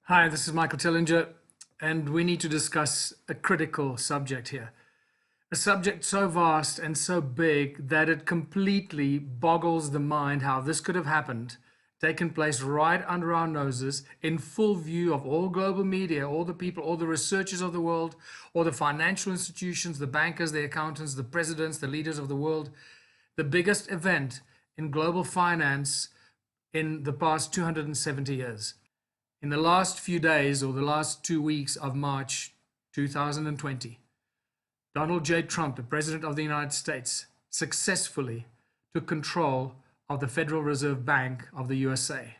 Hi, this is Michael Tillinger, and we need to discuss a critical subject here. A subject so vast and so big that it completely boggles the mind how this could have happened, taken place right under our noses, in full view of all global media, all the people, all the researchers of the world, all the financial institutions, the bankers, the accountants, the presidents, the leaders of the world. The biggest event in global finance in the past 270 years. In the last few days or the last 2 weeks of March 2020, Donald J. Trump, the President of the United States, successfully took control of the Federal Reserve Bank of the USA.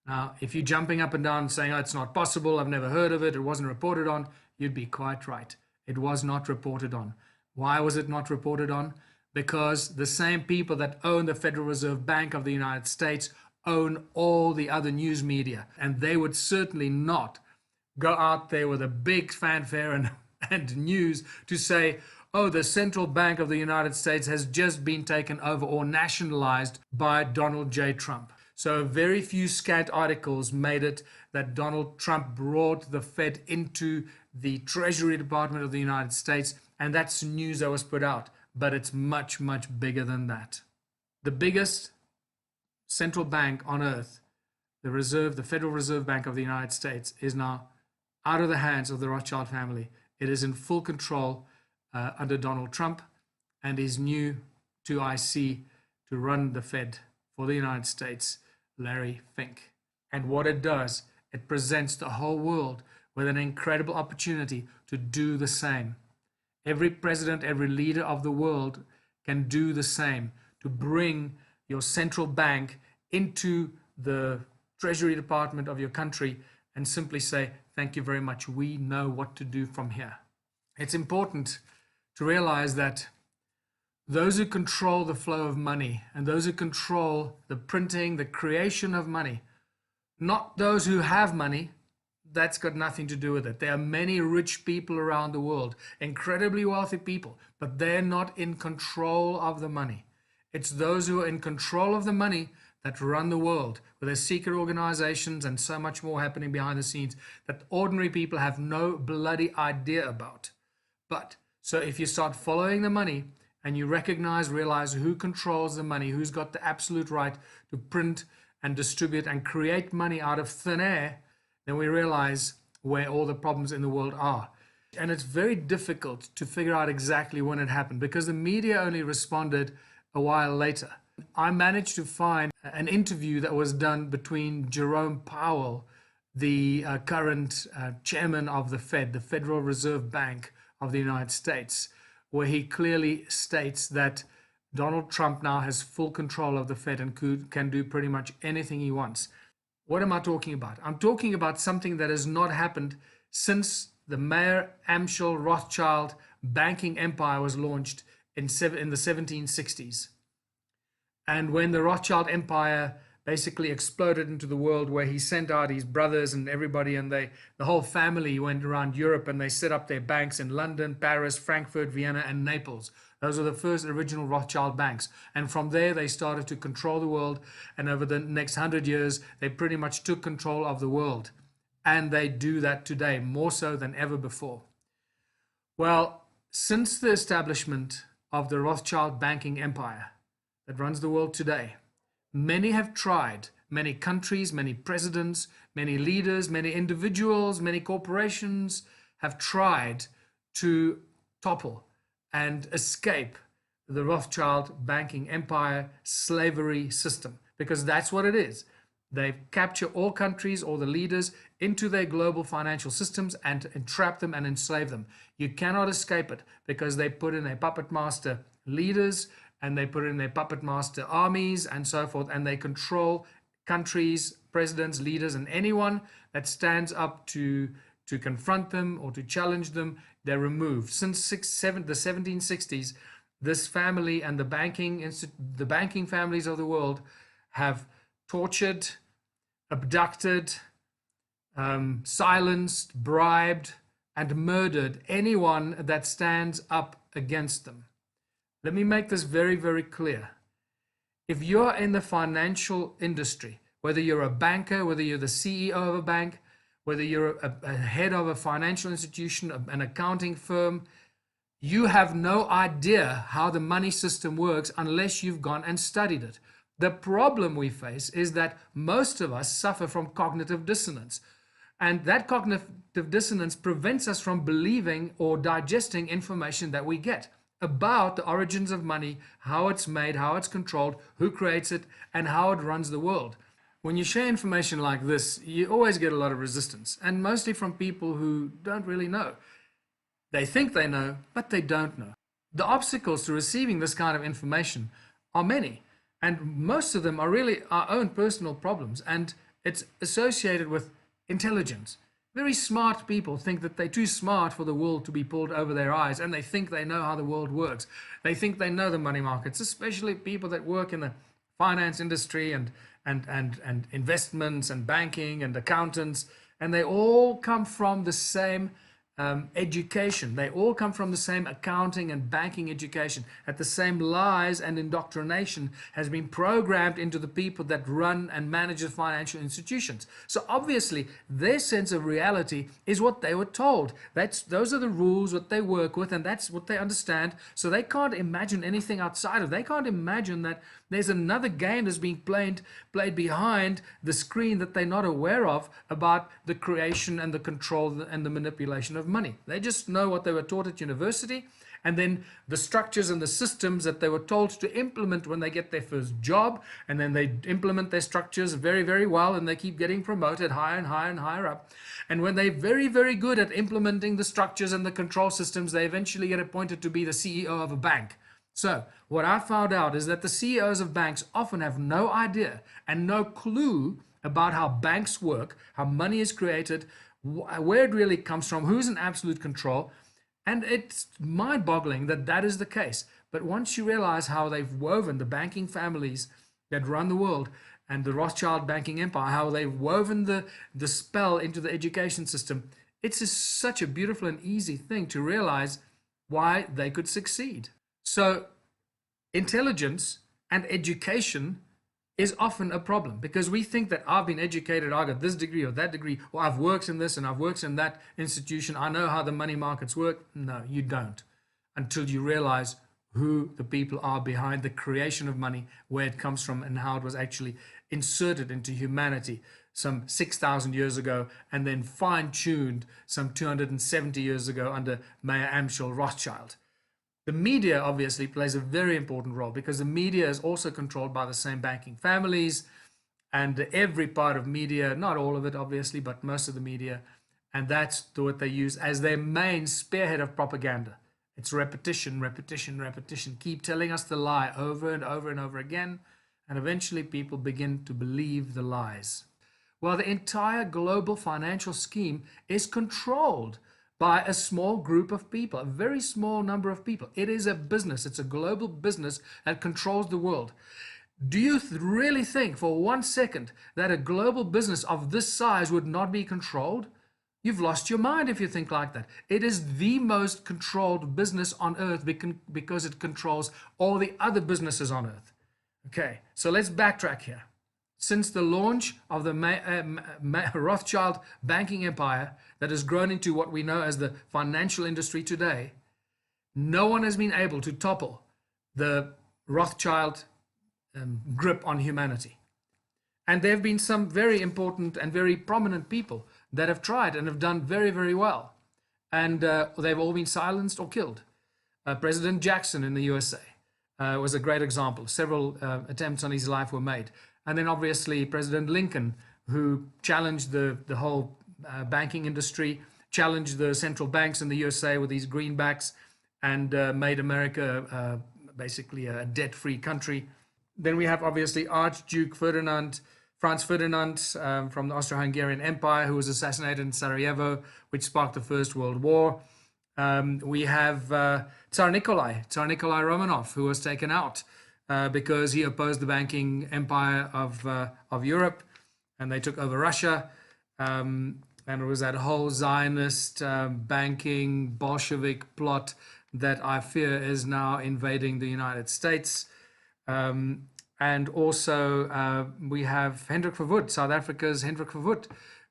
Now, if you're jumping up and down saying, oh, it's not possible, I've never heard of it, it wasn't reported on, you'd be quite right. It was not reported on. Why was it not reported on? Because the same people that own the Federal Reserve Bank of the United States own all the other news media, and they would certainly not go out there with a big fanfare and news to say, oh, the central bank of the United States has just been taken over or nationalized by Donald J. Trump. So very few scant articles made it that Donald Trump brought the Fed into the Treasury Department of the United States, and that's news that was put out. But it's much, much bigger than that. The biggest central bank on earth, the Federal Reserve Bank of the United States, is now out of the hands of the Rothschild family. It is in full control under Donald Trump and his new 2IC to run the Fed for the United States, Larry Fink. And what it does, it presents the whole world with an incredible opportunity to do the same. Every president, every leader of the world can do the same, to bring your central bank into the Treasury Department of your country and simply say, thank you very much, we know what to do from here. It's important to realize that those who control the flow of money and those who control the printing, the creation of money, not those who have money, that's got nothing to do with it. There are many rich people around the world, incredibly wealthy people, but they're not in control of the money. It's those who are in control of the money that run the world, with their secret organizations and so much more happening behind the scenes that ordinary people have no bloody idea about. But so if you start following the money and you realize who controls the money, who's got the absolute right to print and distribute and create money out of thin air, then we realize where all the problems in the world are. And it's very difficult to figure out exactly when it happened because the media only responded a while later. I managed to find an interview that was done between Jerome Powell, the current chairman of the Fed, the Federal Reserve Bank of the United States, where he clearly states that Donald Trump now has full control of the Fed and can do pretty much anything he wants. What am I talking about? I'm talking about something that has not happened since the Mayer Amschel Rothschild banking empire was launched in the 1760s. And when the Rothschild empire basically exploded into the world, where he sent out his brothers and everybody, and the whole family went around Europe and they set up their banks in London, Paris, Frankfurt, Vienna, and Naples. Those are the first original Rothschild banks. And from there, they started to control the world. And over the next 100 years, they pretty much took control of the world. And they do that today, more so than ever before. Well, since the establishment of the Rothschild banking empire that runs the world today, many have tried, many countries, many presidents, many leaders, many individuals, many corporations have tried to topple and escape the Rothschild banking empire slavery system, because that's what it is. They capture all countries, all the leaders into their global financial systems and entrap them and enslave them. You cannot escape it because they put in their puppet master leaders and they put in their puppet master armies and so forth, and they control countries, presidents, leaders, and anyone that stands up to confront them or to challenge them, they're removed. Since the 1760s, this family and the banking families of the world have tortured, abducted, silenced, bribed, and murdered anyone that stands up against them. Let me make this very, very clear. If you're in the financial industry, whether you're a banker, whether you're the CEO of a bank, whether you're a head of a financial institution, an accounting firm, you have no idea how the money system works unless you've gone and studied it. The problem we face is that most of us suffer from cognitive dissonance. And that cognitive dissonance prevents us from believing or digesting information that we get about the origins of money, how it's made, how it's controlled, who creates it, and how it runs the world. When you share information like this, you always get a lot of resistance, and mostly from people who don't really know. They think they know, but they don't know. The obstacles to receiving this kind of information are many, and most of them are really our own personal problems, and it's associated with intelligence. Very smart people think that they're too smart for the world to be pulled over their eyes, and they think they know how the world works. They think they know the money markets, especially people that work in the finance industry and investments and banking and accountants, and they all come from the same education. They all come from the same accounting and banking education, at the same lies and indoctrination has been programmed into the people that run and manage the financial institutions. So obviously their sense of reality is what they were told. Those are the rules that they work with, and that's what they understand. So they can't imagine anything outside of. They can't imagine that there's another game that's being played behind the screen that they're not aware of, about the creation and the control and the manipulation of money. They just know what they were taught at university, and then the structures and the systems that they were told to implement when they get their first job, and then they implement their structures very, very well, and they keep getting promoted higher and higher and higher up. And when they're very, very good at implementing the structures and the control systems, they eventually get appointed to be the CEO of a bank. So what I found out is that the CEOs of banks often have no idea and no clue about how banks work, how money is created, where it really comes from, who's in absolute control. And it's mind-boggling that that is the case. But once you realize how they've woven the banking families that run the world and the Rothschild banking empire, how they've woven the spell into the education system, it's just such a beautiful and easy thing to realize why they could succeed. So intelligence and education is often a problem, because we think that I've been educated, I got this degree or that degree, or I've worked in this and I've worked in that institution, I know how the money markets work. No, you don't, until you realize who the people are behind the creation of money, where it comes from, and how it was actually inserted into humanity some 6,000 years ago, and then fine-tuned some 270 years ago under Mayer Amschel Rothschild. The media obviously plays a very important role, because the media is also controlled by the same banking families, and every part of media, not all of it obviously, but most of the media, and that's what they use as their main spearhead of propaganda. It's repetition, repetition, repetition. Keep telling us the lie over and over and over again, and eventually people begin to believe the lies. Well, the entire global financial scheme is controlled by a small group of people, a very small number of people. It is a business. It's a global business that controls the world. Do you really think for 1 second that a global business of this size would not be controlled? You've lost your mind if you think like that. It is the most controlled business on earth because it controls all the other businesses on earth. Okay, so let's backtrack here. Since the launch of the Rothschild banking empire that has grown into what we know as the financial industry today, no one has been able to topple the Rothschild grip on humanity. And there have been some very important and very prominent people that have tried and have done very, very well. And they've all been silenced or killed. President Jackson in the USA was a great example. Several attempts on his life were made. And then obviously President Lincoln, who challenged the whole banking industry, challenged the central banks in the USA with these greenbacks, and made America basically a debt-free country. Then we have obviously Archduke Franz Ferdinand from the Austro-Hungarian Empire, who was assassinated in Sarajevo, which sparked the First World War. We have Tsar Nikolai Romanov, who was taken out because he opposed the banking empire of Europe, and they took over Russia. And it was that whole Zionist banking Bolshevik plot that I fear is now invading the United States. And also we have Hendrik Verwoerd, South Africa's Hendrik Verwoerd,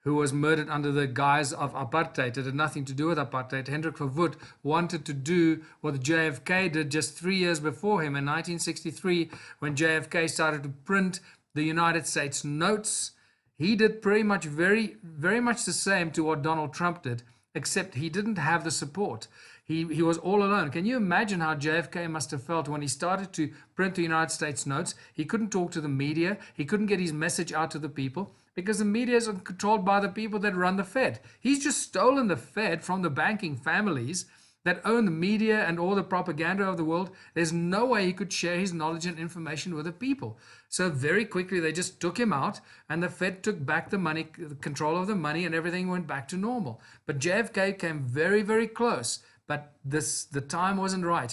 who was murdered under the guise of apartheid. It had nothing to do with apartheid. Hendrik Verwoerd wanted to do what JFK did just 3 years before him in 1963, when JFK started to print the United States notes. He did pretty much very much the same to what Donald Trump did, except he didn't have the support. He was all alone. Can you imagine how JFK must have felt when he started to print the United States notes? He couldn't talk to the media. He couldn't get his message out to the people because the media is controlled by the people that run the Fed. He's just stolen the Fed from the banking families that own the media and all the propaganda of the world. There's no way he could share his knowledge and information with the people. So very quickly they just took him out, and the Fed took back the money, the control of the money, and everything went back to normal. But JFK came very close, but the time wasn't right.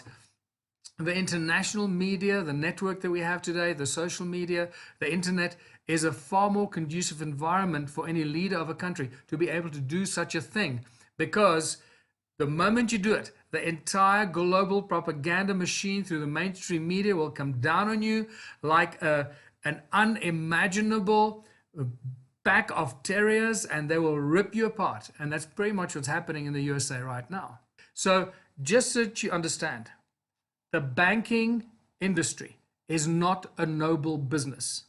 The international media, the network that we have today, the social media, the internet, is a far more conducive environment for any leader of a country to be able to do such a thing, because the moment you do it, the entire global propaganda machine through the mainstream media will come down on you like an unimaginable pack of terriers, and they will rip you apart. And that's pretty much what's happening in the USA right now. So just so that you understand, the banking industry is not a noble business.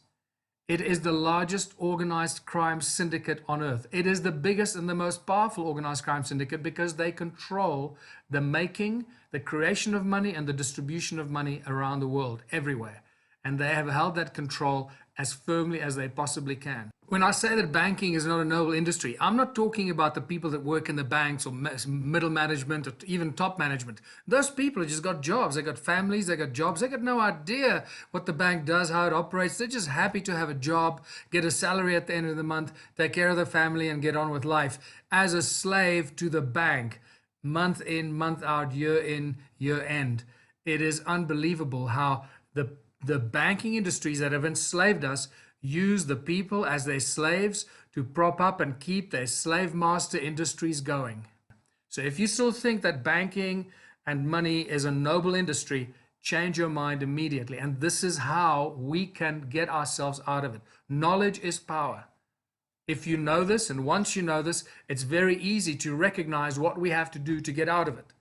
It is the largest organized crime syndicate on earth. It is the biggest and the most powerful organized crime syndicate because they control the making, the creation of money, and the distribution of money around the world, everywhere. And they have held that control as firmly as they possibly can. When I say that banking is not a noble industry, I'm not talking about the people that work in the banks or middle management or even top management. Those people have just got jobs. They got families, they got jobs. They got no idea what the bank does, how it operates. They're just happy to have a job, get a salary at the end of the month, take care of their family, and get on with life as a slave to the bank, month in, month out, year in, year end. It is unbelievable how the banking industries that have enslaved us use the people as their slaves to prop up and keep their slave master industries going. So if you still think that banking and money is a noble industry, change your mind immediately. And this is how we can get ourselves out of it. Knowledge is power. If you know this, and once you know this, it's very easy to recognize what we have to do to get out of it.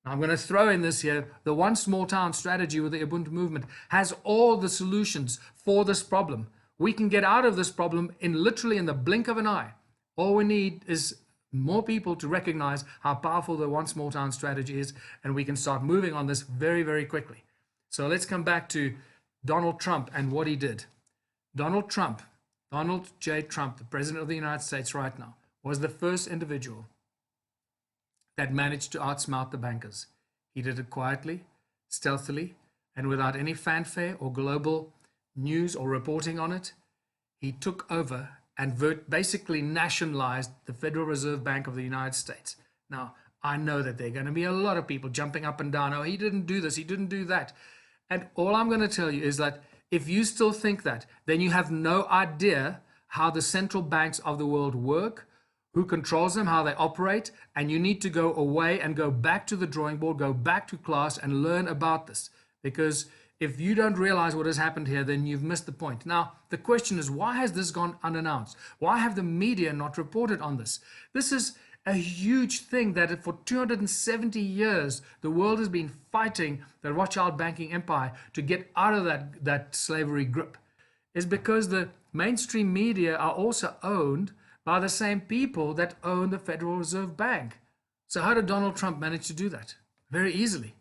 I'm going to throw in this here. The one small town strategy with the Ubuntu movement has all the solutions for this problem. We can get out of this problem literally in the blink of an eye. All we need is more people to recognize how powerful the one small town strategy is, and we can start moving on this very quickly. So let's come back to Donald Trump and what he did. Donald J. Trump, the president of the United States right now, was the first individual that managed to outsmart the bankers. He did it quietly, stealthily, and without any fanfare or global news or reporting on it. He took over and basically nationalized the Federal Reserve Bank of the United States. Now, I know that there are going to be a lot of people jumping up and down. Oh, he didn't do this, he didn't do that. And all I'm going to tell you is that if you still think that, then you have no idea how the central banks of the world work, who controls them, how they operate, and you need to go away and go back to the drawing board, go back to class and learn about this. Because if you don't realize what has happened here, then you've missed the point. Now, the question is, why has this gone unannounced? Why have the media not reported on this? This is a huge thing that for 270 years, the world has been fighting the Rothschild banking empire to get out of that slavery grip. Is because the mainstream media are also owned by the same people that own the Federal Reserve Bank. So how did Donald Trump manage to do that? Very easily.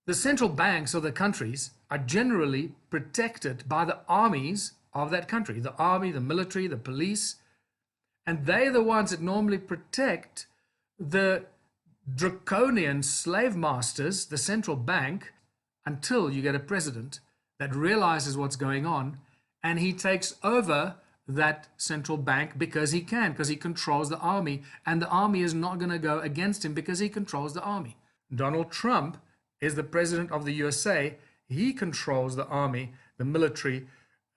The central banks of the countries are generally protected by the armies of that country, the army, the military, the police, and they're the ones that normally protect the draconian slave masters, the central bank, until you get a president that realizes what's going on, and he takes over that central bank because he controls the army, and the army is not going to go against him because he controls the army. Donald Trump is the president of the USA. He controls the army, the military,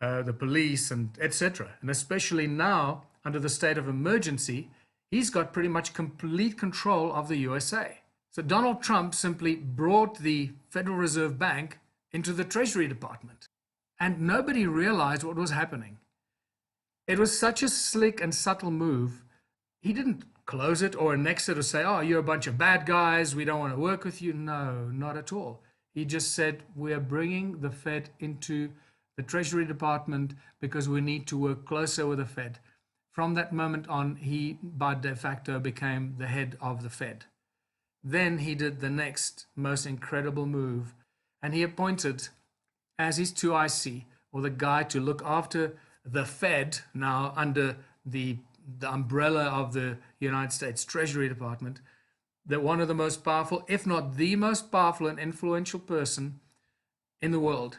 the police, and etc. And especially now, under the state of emergency, he's got pretty much complete control of the USA. So Donald Trump simply brought the Federal Reserve Bank into the Treasury Department, and nobody realized what was happening. It was such a slick and subtle move. He didn't close it or annex it or say, oh, you're a bunch of bad guys, we don't want to work with you. No, not at all. He just said, we're bringing the Fed into the Treasury Department because we need to work closer with the Fed. From that moment on, he, by de facto, became the head of the Fed. Then he did the next most incredible move, and he appointed as his 2IC, or the guy to look after the Fed, now under the umbrella of the United States Treasury Department, that one of the most powerful, if not the most powerful and influential person in the world,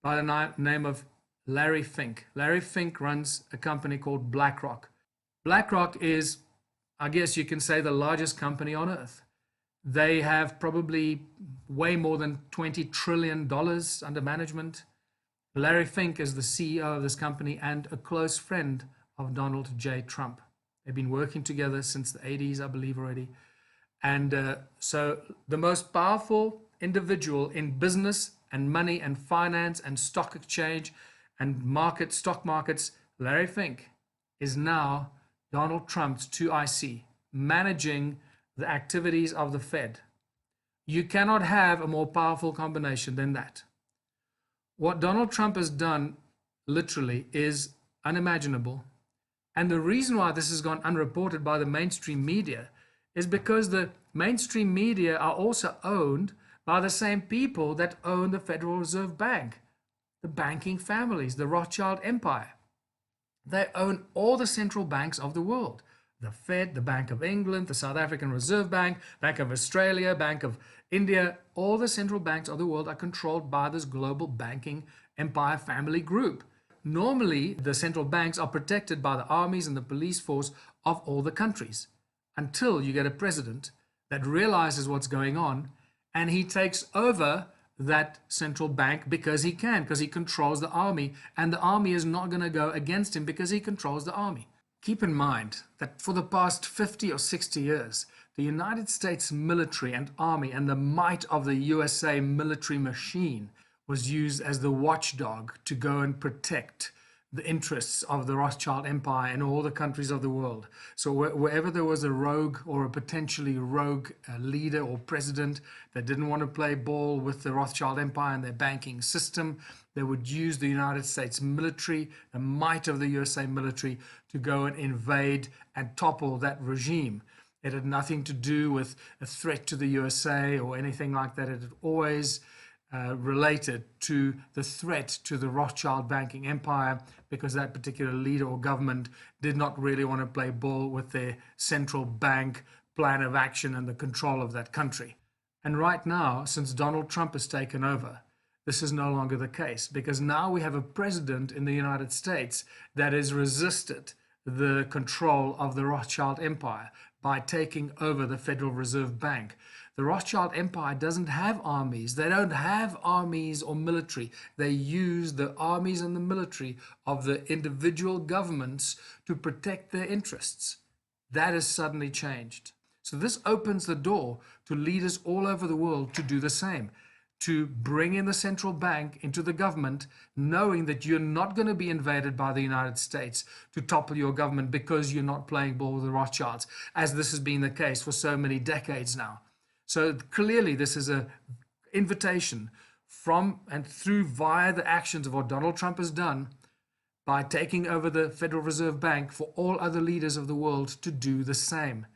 by the name of Larry Fink. Larry Fink runs a company called BlackRock. BlackRock is, I guess you can say, the largest company on earth. They have probably way more than $20 trillion under management. Larry Fink is the CEO of this company and a close friend of Donald J. Trump. They've been working together since the 80s, I believe already. And so the most powerful individual in business and money and finance and stock exchange and stock markets, Larry Fink, is now Donald Trump's 2IC, managing the activities of the Fed. You cannot have a more powerful combination than that. What Donald Trump has done, literally, is unimaginable. And the reason why this has gone unreported by the mainstream media is because the mainstream media are also owned by the same people that own the Federal Reserve Bank, the banking families, the Rothschild empire. They own all the central banks of the world. The Fed, the Bank of England, the South African Reserve Bank, Bank of Australia, Bank of India, all the central banks of the world are controlled by this global banking empire family group. Normally, the central banks are protected by the armies and the police force of all the countries, until you get a president that realizes what's going on and he takes over that central bank because he can, because he controls the army, and the army is not going to go against him because he controls the army. Keep in mind that for the past 50 or 60 years, the United States military and army and the might of the USA military machine was used as the watchdog to go and protect the interests of the Rothschild empire in all the countries of the world. So wherever there was a rogue or a potentially rogue leader or president that didn't want to play ball with the Rothschild empire and their banking system, they would use the United States military, the might of the USA military, to go and invade and topple that regime. It had nothing to do with a threat to the USA or anything like that. It had always related to the threat to the Rothschild banking empire, because that particular leader or government did not really want to play ball with their central bank plan of action and the control of that country. And right now, since Donald Trump has taken over, this is no longer the case, because now we have a president in the United States that has resisted the control of the Rothschild empire by taking over the Federal Reserve Bank. The Rothschild empire doesn't have armies. They don't have armies or military. They use the armies and the military of the individual governments to protect their interests. That has suddenly changed. So this opens the door to leaders all over the world to do the same, to bring in the central bank into the government, knowing that you're not going to be invaded by the United States to topple your government because you're not playing ball with the Rothschilds, as this has been the case for so many decades now. So clearly this is an invitation from and through via the actions of what Donald Trump has done by taking over the Federal Reserve Bank, for all other leaders of the world to do the same,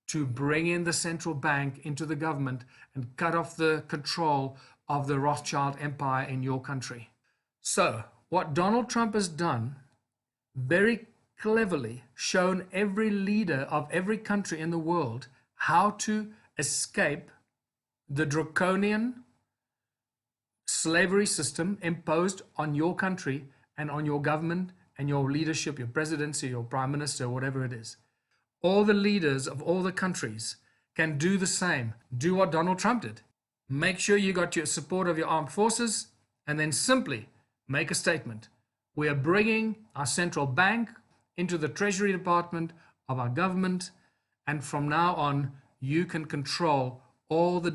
to bring in the central bank into the government and cut off the control of the Rothschild empire in your country. So what Donald Trump has done, very cleverly shown every leader of every country in the world how to escape the draconian slavery system imposed on your country and on your government and your leadership, your presidency, your prime minister, whatever it is. All the leaders of all the countries can do the same. Do what Donald Trump did. Make sure you got your support of your armed forces, and then simply make a statement. We are bringing our central bank into the Treasury Department of our government, and from now on, you can control all the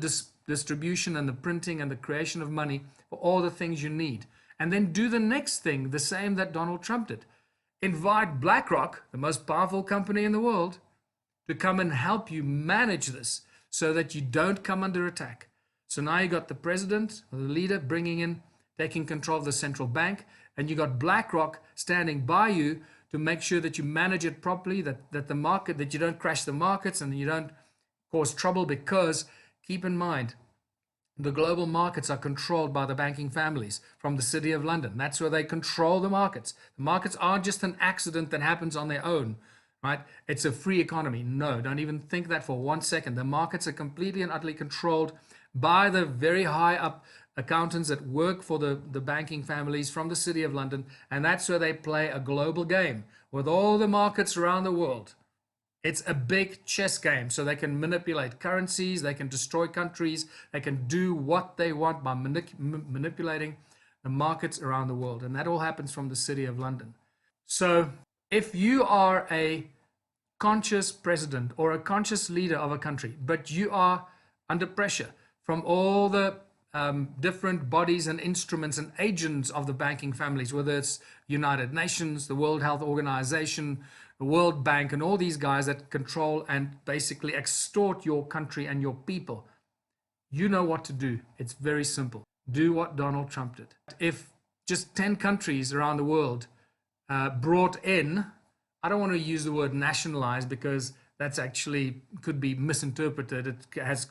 distribution and the printing and the creation of money for all the things you need. And then do the next thing, the same that Donald Trump did. invite BlackRock, the most powerful company in the world, to come and help you manage this so that you don't come under attack. So now you got the president or the leader bringing in, taking control of the central bank, and you got BlackRock standing by you to make sure that you manage it properly, that the market, that you don't crash the markets and you don't cause trouble, because keep in mind, the global markets are controlled by the banking families from the City of London. That's where they control the markets. The markets aren't just an accident that happens on their own, right? It's a free economy. No, don't even think that for 1 second. The markets are completely and utterly controlled by the very high up accountants that work for the banking families from the City of London. And that's where they play a global game with all the markets around the world. It's a big chess game, so they can manipulate currencies, they can destroy countries, they can do what they want by manipulating the markets around the world. And that all happens from the City of London. So if you are a conscious president or a conscious leader of a country, but you are under pressure from all the different bodies and instruments and agents of the banking families, whether it's United Nations, the World Health Organization, the World Bank, and all these guys that control and basically extort your country and your people, you know what to do. It's very simple. Do what Donald Trump did. If just 10 countries around the world brought in, I don't want to use the word nationalized because that's actually could be misinterpreted. It has,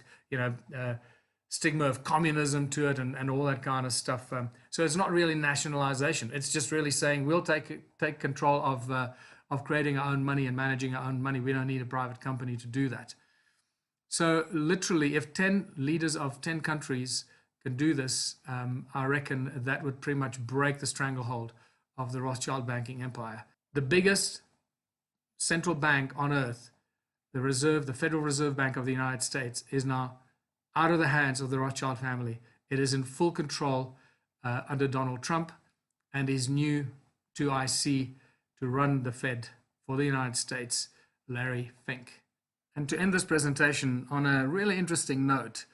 stigma of communism to it and all that kind of stuff. So it's not really nationalization. It's just really saying we'll take control of creating our own money and managing our own money. We don't need a private company to do that. So literally, if 10 leaders of 10 countries can do this, I reckon that would pretty much break the stranglehold of the Rothschild banking empire. The biggest central bank on earth, the Federal Reserve Bank of the United States, is now out of the hands of the Rothschild family. It is in full control under Donald Trump and his new 2IC to run the Fed for the United States, Larry Fink. And to end this presentation on a really interesting note,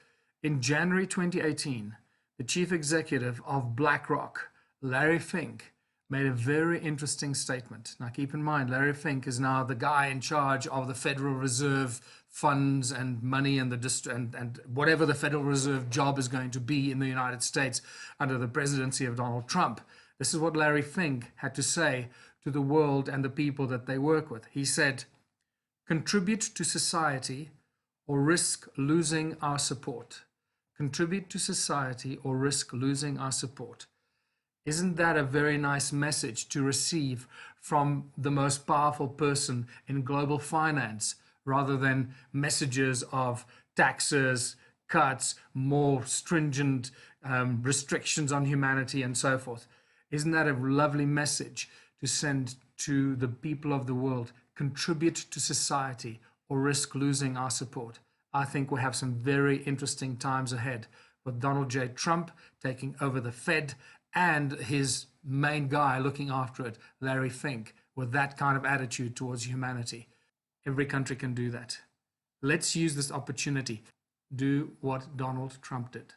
in January 2018, the chief executive of BlackRock, Larry Fink, made a very interesting statement. Now keep in mind, Larry Fink is now the guy in charge of the Federal Reserve funds and money and and whatever the Federal Reserve job is going to be in the United States under the presidency of Donald Trump. This is what Larry Fink had to say to the world and the people that they work with. He said, "Contribute to society or risk losing our support. Contribute to society or risk losing our support." Isn't that a very nice message to receive from the most powerful person in global finance, rather than messages of taxes, cuts, more stringent restrictions on humanity and so forth? Isn't that a lovely message to send to the people of the world? Contribute to society or risk losing our support. I think we'll have some very interesting times ahead with Donald J. Trump taking over the Fed and his main guy looking after it, Larry Fink, with that kind of attitude towards humanity. Every country can do that. Let's use this opportunity. Do what Donald Trump did.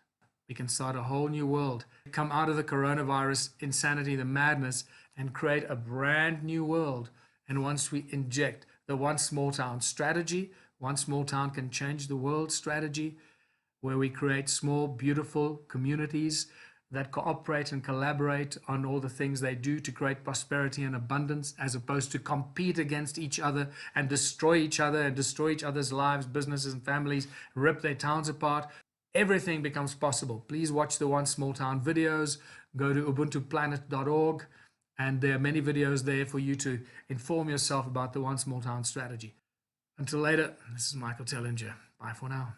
We can start a whole new world, come out of the coronavirus insanity, the madness, and create a brand new world. And once we inject the one small town strategy, one small town can change the world strategy, where we create small, beautiful communities that cooperate and collaborate on all the things they do to create prosperity and abundance, as opposed to compete against each other and destroy each other and destroy each other's lives, businesses and families, rip their towns apart. Everything becomes possible. Please watch the One Small Town videos. Go to ubuntuplanet.org, and there are many videos there for you to inform yourself about the One Small Town strategy. Until later, this is Michael Tellinger. Bye for now.